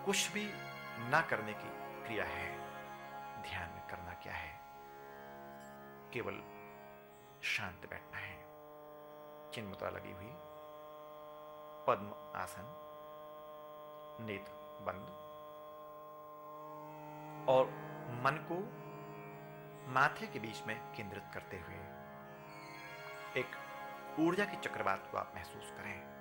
कुछ भी ना करने की क्रिया है। ध्यान में करना क्या है? केवल शांत बैठना है, चिन्ह मुद्रा लगी हुई, पद्म आसन, नेत्र बंद और मन को माथे के बीच में केंद्रित करते हुए एक ऊर्जा की चक्रवात को आप महसूस करें।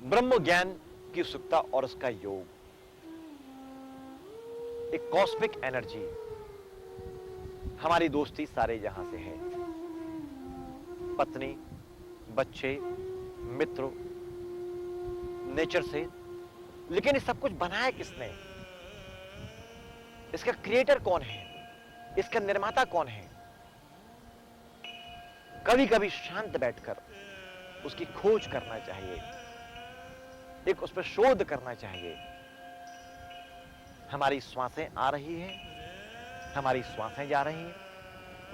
ब्रह्म ज्ञान की उत्सुकता और उसका योग, एक कॉस्मिक एनर्जी। हमारी दोस्ती सारे जहां से है, पत्नी, बच्चे, मित्र, नेचर से। लेकिन ये सब कुछ बनाया किसने? इसका क्रिएटर कौन है? इसका निर्माता कौन है? कभी कभी शांत बैठकर उसकी खोज करना चाहिए, एक उस पर शोध करना चाहिए। हमारी श्वासें आ रही हैं, हमारी श्वासें जा रही हैं।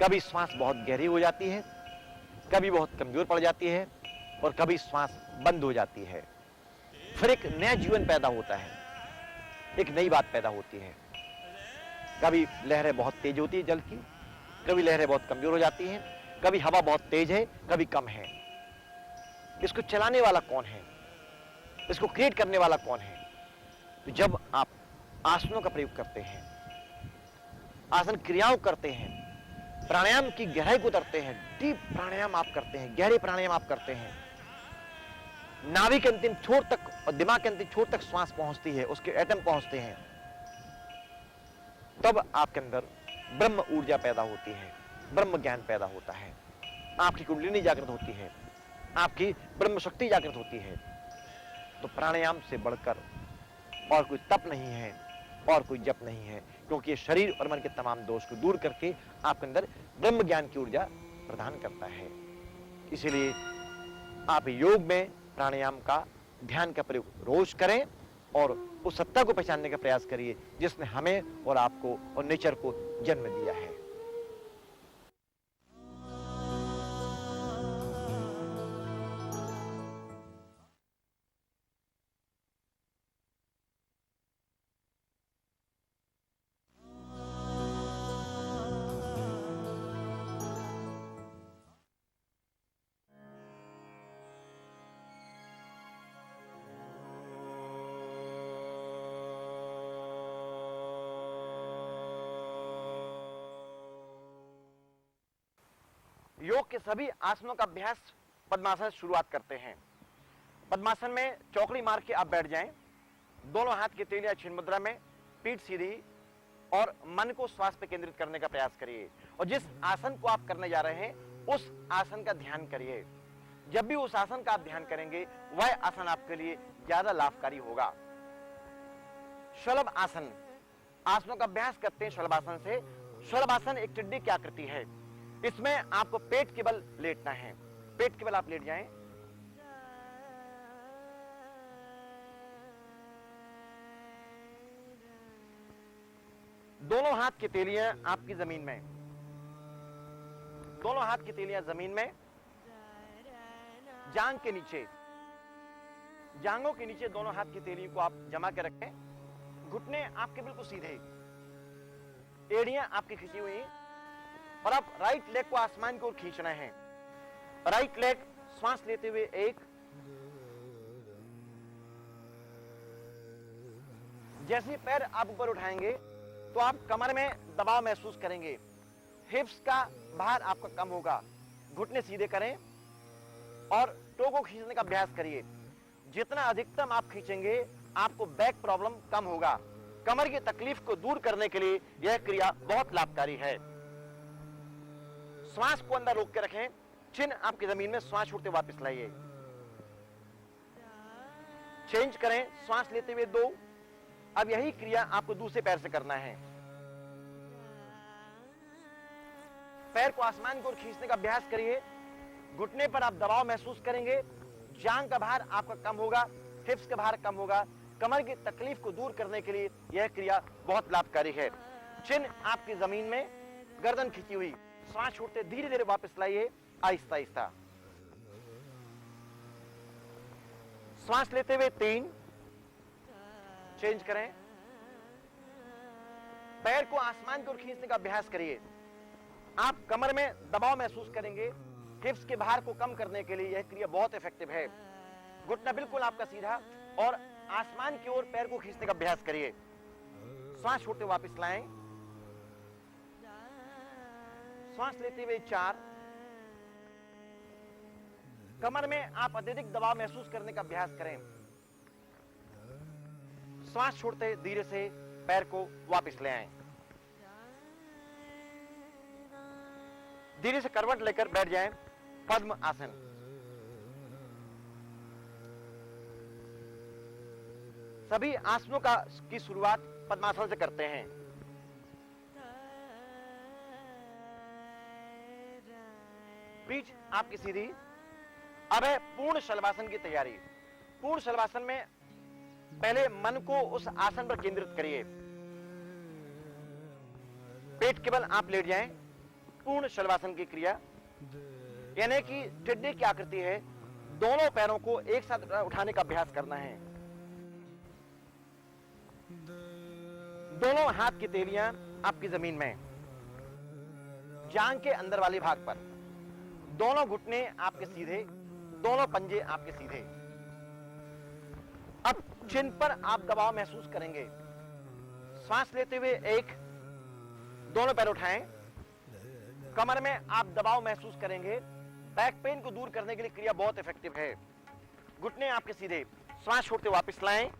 कभी श्वास बहुत गहरी हो जाती है, कभी बहुत कमजोर पड़ जाती है और कभी श्वास बंद हो जाती है। फिर एक नया जीवन पैदा होता है, एक नई बात पैदा होती है। कभी लहरें बहुत तेज होती है जल की, कभी लहरें बहुत कमजोर हो जाती हैं, कभी हवा बहुत तेज है, कभी कम है। इसको चलाने वाला कौन है? इसको क्रिएट करने वाला कौन है? तो जब आप आसनों का प्रयोग करते हैं, आसन क्रियाओं करते हैं, प्राणायाम की गहराई को उतरते हैं, डीप प्राणायाम आप करते हैं, गहरे प्राणायाम आप करते हैं, नाभि के अंतिम छोर तक और दिमाग के अंतिम छोर तक श्वास पहुंचती है, उसके एटम पहुंचते हैं, तब आपके अंदर ब्रह्म ऊर्जा पैदा होती है, ब्रह्म ज्ञान पैदा होता है, आपकी कुंडलिनी जागृत होती है, आपकी ब्रह्म शक्ति जागृत होती है। तो प्राणायाम से बढ़कर और कोई तप नहीं है और कोई जप नहीं है, क्योंकि ये शरीर और मन के तमाम दोष को दूर करके आपके अंदर ब्रह्म ज्ञान की ऊर्जा प्रदान करता है। इसीलिए आप योग में प्राणायाम का, ध्यान का प्रयोग रोज करें और उस सत्ता को पहचानने का प्रयास करिए जिसने हमें और आपको और नेचर को जन्म दिया है। योग के सभी आसनों का अभ्यास पद्मासन से शुरुआत करते हैं। पद्मासन में चौकड़ी मार के आप बैठ जाएं, दोनों हाथ की तेलियां छिन्न मुद्रा में, पीठ सीधी और मन को श्वास पे केंद्रित करने का प्रयास करिए। और जिस आसन को आप करने जा रहे हैं उस आसन का ध्यान करिए। जब भी उस आसन का आप ध्यान करेंगे वह आसन आपके लिए ज्यादा लाभकारी होगा। शलभ आसन, आसनों का अभ्यास करते हैं शलभासन से। शलभासन एक टिड्डी की आकृति है। इसमें आपको पेट के बल लेटना है। पेट के बल आप लेट जाएं। दोनों हाथ की तेलियां आपकी जमीन में, दोनों हाथ की तेलियां जमीन में, जांग के नीचे, जांगों के नीचे दोनों हाथ की तेलियों को आप जमा के रखें। घुटने आपके बिल्कुल सीधे, एड़ियां आपकी खींची हुई, और आप राइट लेग को आसमान की ओर खींचना है। राइट लेग श्वास लेते हुए 1, जैसे ही पैर आप ऊपर उठाएंगे तो आप कमर में दबाव महसूस करेंगे, हिप्स का भार आपका कम होगा। घुटने सीधे करें और टो को खींचने का अभ्यास करिए। जितना अधिकतम आप खींचेंगे आपको बैक प्रॉब्लम कम होगा। कमर की तकलीफ को दूर करने के लिए यह क्रिया बहुत लाभकारी है। श्वास को अंदर रोक के रखें, चिन्ह आपकी जमीन में, श्वास छोड़ते वापस लाइए। चेंज करें, श्वास लेते हुए 2। अब यही क्रिया आपको दूसरे पैर से करना है। पैर को आसमान की ओर खींचने का अभ्यास करिए। घुटने पर आप दबाव महसूस करेंगे, जांग का भार आपका कम होगा, हिप्स का भार कम होगा। कमर की तकलीफ को दूर करने के लिए यह क्रिया बहुत लाभकारी है। चिन्ह आपकी जमीन में, गर्दन खींची हुई, श्वास छोड़ते धीरे धीरे वापस लाइए, आहिस्ता आहिस्ता। श्वास लेते हुए 3, चेंज करें। पैर को आसमान की ओर खींचने का अभ्यास करिए। आप कमर में दबाव महसूस करेंगे, हिप्स के भार को कम करने के लिए यह क्रिया बहुत इफेक्टिव है। घुटना बिल्कुल आपका सीधा और आसमान की ओर पैर को खींचने का अभ्यास करिए। श्वास छोड़ते वापस लाएं। श्वास लेते हुए 4, कमर में आप अत्यधिक दबाव महसूस करने का अभ्यास करें। श्वास छोड़ते धीरे से पैर को वापस ले आएं। धीरे से करवट लेकर बैठ जाएं, पद्म आसन। सभी आसनों की शुरुआत पद्मासन से करते हैं। पीठ आपकी सीधी। अब है पूर्ण शलभासन की तैयारी। पूर्ण शलभासन में पहले मन को उस आसन पर केंद्रित करिए। पेट के बल आप लेट जाएं। पूर्ण शलभासन की क्रिया यानी कि टिड्डे की आकृति है। दोनों पैरों को एक साथ उठाने का अभ्यास करना है। दोनों हाथ की तेलियां आपकी जमीन में, जांग के अंदर वाले भाग पर। दोनों घुटने आपके सीधे, दोनों पंजे आपके सीधे। अब चिन्ह पर आप दबाव महसूस करेंगे। श्वास लेते हुए 1, दोनों पैर उठाएं। कमर में आप दबाव महसूस करेंगे। बैक पेन को दूर करने के लिए क्रिया बहुत इफेक्टिव है। घुटने आपके सीधे, श्वास छोड़ते वापस लाएं।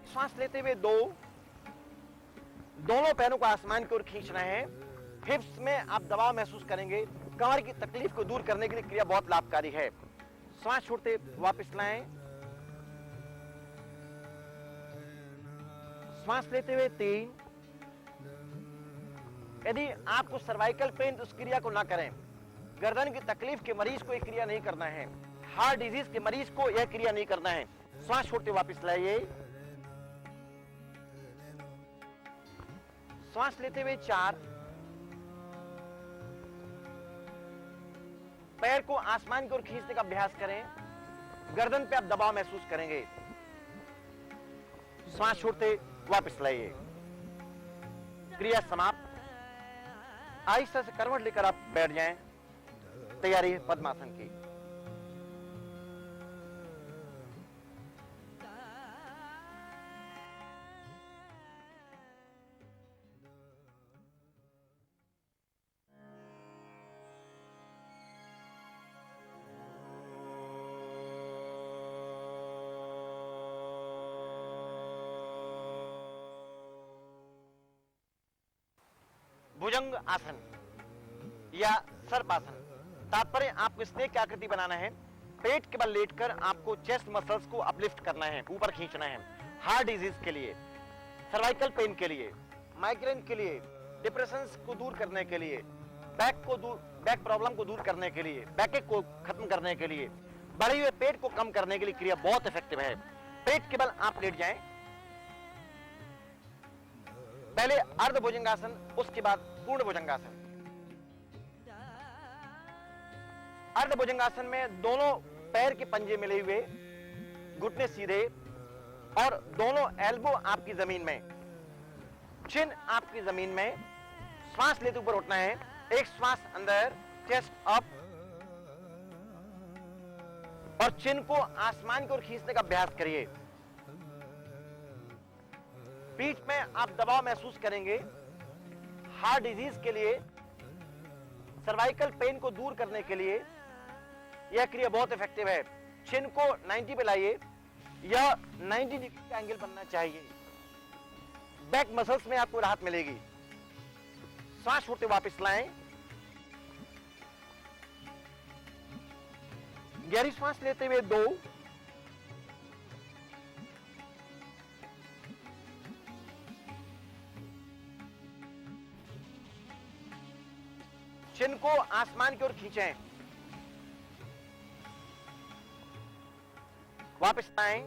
श्वास लेते हुए 2, दोनों पैरों को आसमान की ओर खींचना है। हिप्स में आप दबाव महसूस करेंगे। कमर की तकलीफ को दूर करने के लिए क्रिया बहुत लाभकारी है। श्वास छोड़ते वापस लाएं। श्वास लेते हुए 3। यदि आपको सर्वाइकल पेन तो उस क्रिया को ना करें। गर्दन की तकलीफ के मरीज को यह क्रिया नहीं करना है। हार्ट डिजीज के मरीज को यह क्रिया नहीं करना है। श्वास छोड़ते वापस लाइए। श्वास लेते हुए 4, पैर को आसमान की ओर खींचने का अभ्यास करें। गर्दन पे आप दबाव महसूस करेंगे। श्वास छोड़ते वापस लाइए। क्रिया समाप्त। आहिस्ता से करवट लेकर आप बैठ जाएं। तैयारी है पद्मासन की। भुजंग आसन या सर्पासन। तात्पर्य आपको स्नेक की आकृति बनाना है। पेट के बल लेटकर आपको चेस्ट मसल्स को अपलिफ्ट करना है, ऊपर खींचना है। हार्ट डिजीज के लिए, सर्वाइकल पेन के लिए, माइग्रेन के लिए, डिप्रेशन को दूर करने के लिए, बैक प्रॉब्लम को दूर करने के लिए, बैकएक को खत्म करने के लिए, बढ़े हुए पेट को कम करने के लिए क्रिया बहुत इफेक्टिव है। पेट के बल आप लेट जाएं, पहले अर्ध भुजंगासन, उसके बाद पूर्ण भुजंगासन। अर्ध भुजंगासन में दोनों पैर के पंजे मिले हुए, घुटने सीधे और दोनों एल्बो आपकी जमीन में, चिन आपकी जमीन में। श्वास लेते ऊपर उठना है, एक श्वास अंदर, चेस्ट अप, और चिन को आसमान की ओर खींचने का अभ्यास करिए। पीठ में आप दबाव महसूस करेंगे। हार्ट डिजीज के लिए, सर्वाइकल पेन को दूर करने के लिए यह क्रिया बहुत इफेक्टिव है। चिन को 90 पे लाइए, यह 90 डिग्री का एंगल बनना चाहिए। बैक मसल्स में आपको राहत मिलेगी। सांस छोड़ते वापस लाएं, गहरी सांस लेते हुए 2, चिन को आसमान की ओर खींचें, वापस आएं,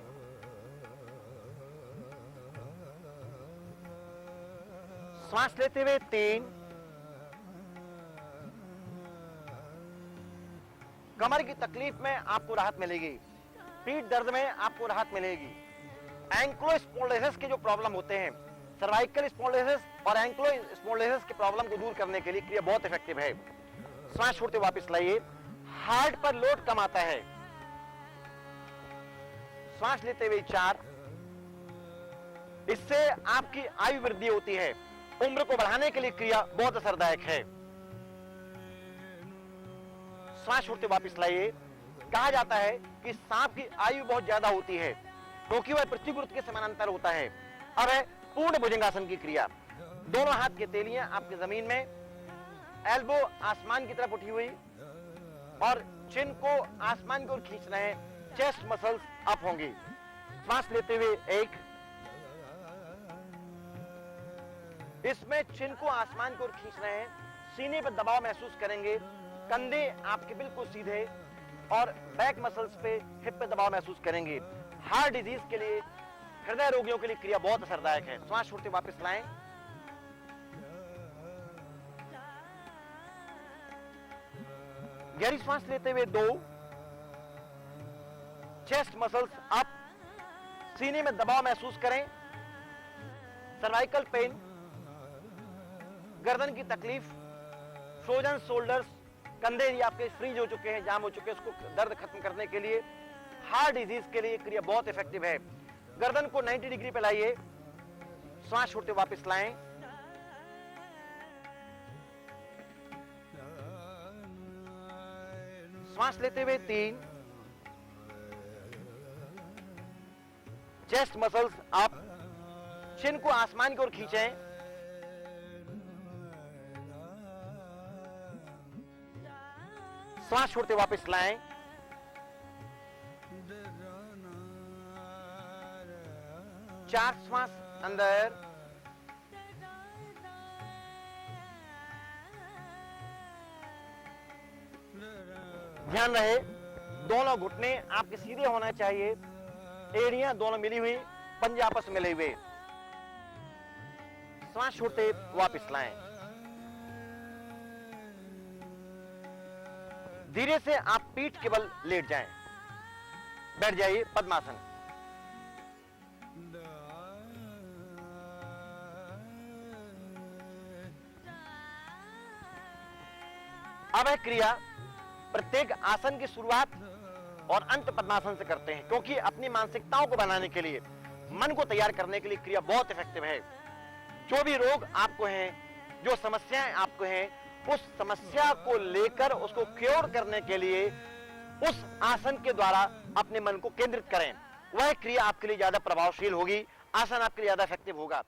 सांस लेते हुए 3, कमर की तकलीफ में आपको राहत मिलेगी, पीठ दर्द में आपको राहत मिलेगी। एंक्लोस्पोंडिलोसिस के जो प्रॉब्लम होते हैं, सर्वाइकल स्पोंडिलोसिस और एंक्लोस्पोंडिलोसिस के प्रॉब्लम को दूर करने के लिए क्रिया बहुत इफेक्टिव है। सांस छोड़ते वापस लाइए, हार्ट पर लोड कम आता है। सांस लेते हुए 4, इससे आपकी आयु वृद्धि होती है। उम्र को बढ़ाने के लिए क्रिया बहुत असरदायक है। सांस छोड़ते वापस लाइए। कहा जाता है कि सांप की आयु बहुत ज्यादा होती है क्योंकि वह पृथ्वी गुरुत्व के समानांतर होता है। अब है पूर्ण भुजंगासन की क्रिया। दोनों हाथ की तेलियां आपकी जमीन में, एल्बो आसमान की तरफ उठी हुई और चिन को आसमान की ओर खींचना है। चेस्ट मसल्स अप होंगी। सांस लेते हुए 1, इसमें चिन को आसमान की ओर खींच रहे हैं। सीने पर दबाव महसूस करेंगे, कंधे आपके बिल्कुल सीधे और बैक मसल्स पे, हिप पे दबाव महसूस करेंगे। हार्ट डिजीज के लिए, हृदय रोगियों के लिए क्रिया बहुत असरदायक है। सांस छोड़ते वापस लाएं, गहरी सांस लेते हुए 2, चेस्ट मसल्स अप, सीने में दबाव महसूस करें। सर्वाइकल पेन, गर्दन की तकलीफ, फ्रोजन शोल्डर्स, कंधे आपके फ्रीज हो चुके हैं, जाम हो चुके हैं, उसको दर्द खत्म करने के लिए, हार्ट डिजीज के लिए क्रिया बहुत इफेक्टिव है। गर्दन को 90 डिग्री पे लाइए, सांस छोड़ते वापस लाएं, सांस लेते हुए 3, चेस्ट मसल्स अप, चिन को आसमान की ओर खींचें। सांस छोड़ते वापस लाएं, चार श्वास अंदर, ध्यान रहे दोनों घुटने आपके सीधे होना चाहिए, एड़ियां दोनों मिली हुई, पंजे आपस में मिले हुए। सांस छोड़ते वापस लाएं, धीरे से आप पीठ के बल लेट जाएं, बैठ जाइए पद्मासन। अब है क्रिया, प्रत्येक आसन की शुरुआत और अंत पद्मासन से करते हैं क्योंकि अपनी मानसिकताओं को बनाने के लिए, मन को तैयार करने के लिए क्रिया बहुत इफेक्टिव है। जो भी रोग आपको हैं, जो समस्याएं आपको हैं, उस समस्या को लेकर उसको क्योर करने के लिए उस आसन के द्वारा अपने मन को केंद्रित करें। वह क्रिया आपके लिए ज्यादा प्रभावशील होगी, आसन आपके लिए ज्यादा इफेक्टिव होगा।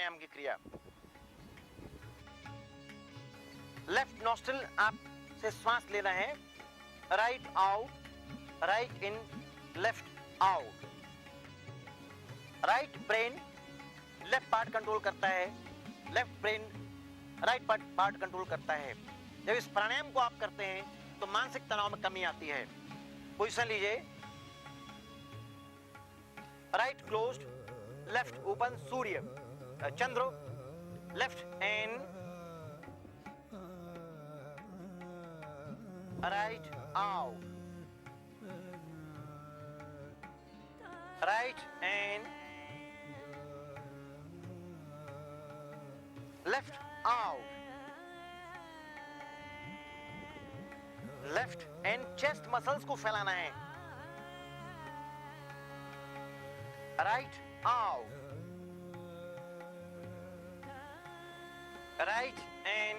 प्राणायाम की क्रिया। लेफ्ट नॉस्ट्रिल आप से श्वास लेना है, right out, right in, left out. Right brain left part control करता है, left brain right part control करता है। जब इस प्राणायाम को आप करते हैं तो मानसिक तनाव में कमी आती है। पोजीशन लीजिए, right closed, left open, Surya Chandra, left in, right out, right in, left out, left and chest muscles को फैलाना है, right out, right and,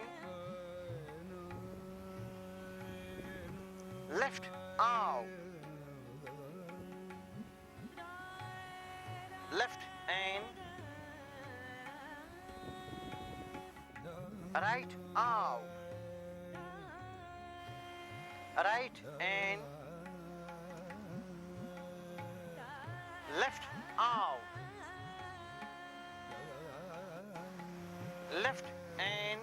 left out, left and, right out, right and left out, left and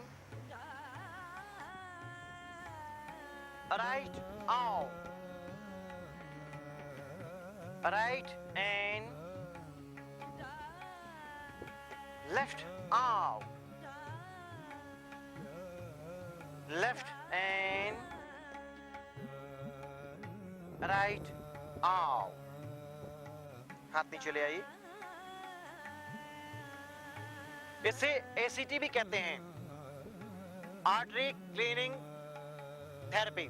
right out, right and left out, left and right out. हाथ नीचे ले आइए। इसे ACT भी कहते हैं, आर्टरी क्लीनिंग थेरेपी।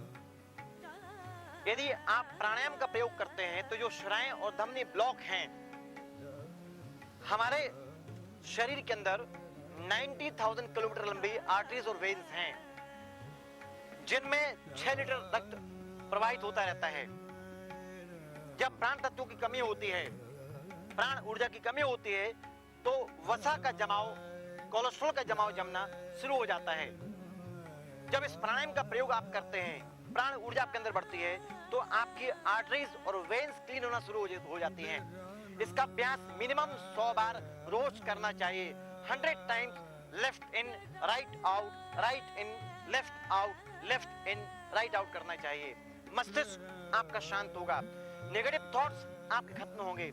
यदि आप प्राणायाम का प्रयोग करते हैं तो जो शिराएं और धमनी ब्लॉक हैं, हमारे शरीर के अंदर 90,000 किलोमीटर लंबी आर्टरीज और वेन्स हैं, जिनमें 6 लीटर रक्त प्रवाहित होता रहता है। जब प्राण तत्वों की कमी होती है, प्राण ऊर्जा की कमी होती है, तो वसा का जमाव, कोलेस्ट्रॉल का जमाव जमना शुरू हो जाता है। जब इस प्राणायाम का प्रयोग आप करते हैं, प्राण ऊर्जा आपके अंदर बढ़ती है, तो आपकी आर्टरीज और वेन्स क्लीन होना शुरू हो जाती हैं। इसका अभ्यास मिनिमम 100 बार रोज करना चाहिए। 100 times left in, right out, right in, left out, left in, right out करना चाहिए। मस्तिष्क आपका शांत होगा, नेगेटिव थॉट्स आपके खत्म होंगे,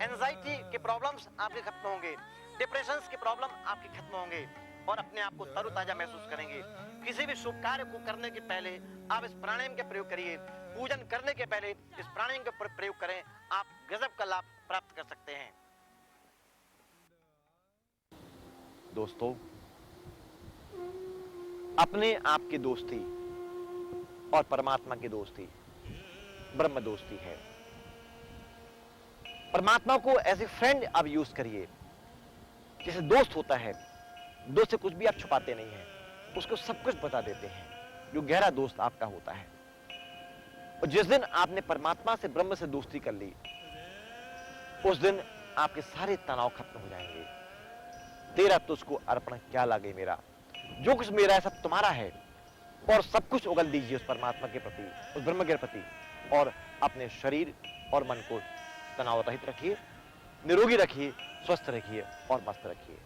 एंजाइटी के प्रॉब्लम्स आपके खत्म होंगे, डिप्रेशंस के प्रॉब्लम आपके खत्म होंगे और अपने आप को तरोताजा महसूस करेंगे। किसी भी शुभ कार्य को करने के पहले आप इस प्राणायाम का प्रयोग करिए। पूजन करने के पहले इस प्राणायाम का प्रयोग करें, आप गजब का लाभ प्राप्त कर सकते हैं। दोस्तों, अपने आप की दोस्ती और परमात्मा की दोस्ती ब्रह्म दोस्ती है। परमात्मा को एज ए फ्रेंड आप यूज करिए। जैसे दोस्त होता है, दोस्त से कुछ भी आप छुपाते नहीं हैं, उसको सब कुछ बता देते हैं, जो गहरा दोस्त आपका होता है। और जिस दिन आपने परमात्मा से, ब्रह्म से दोस्ती कर ली, उस दिन आपके सारे तनाव खत्म हो जाएंगे। तेरा तुझको अर्पण क्या लागे मेरा, जो कुछ मेरा है सब तुम्हारा है। और सब कुछ उगल दीजिए उस परमात्मा के प्रति, उस ब्रह्म के प्रति, और अपने शरीर और मन को तनाव रहित रखिए, निरोगी रखिए, स्वस्थ रखिए और मस्त रखिए।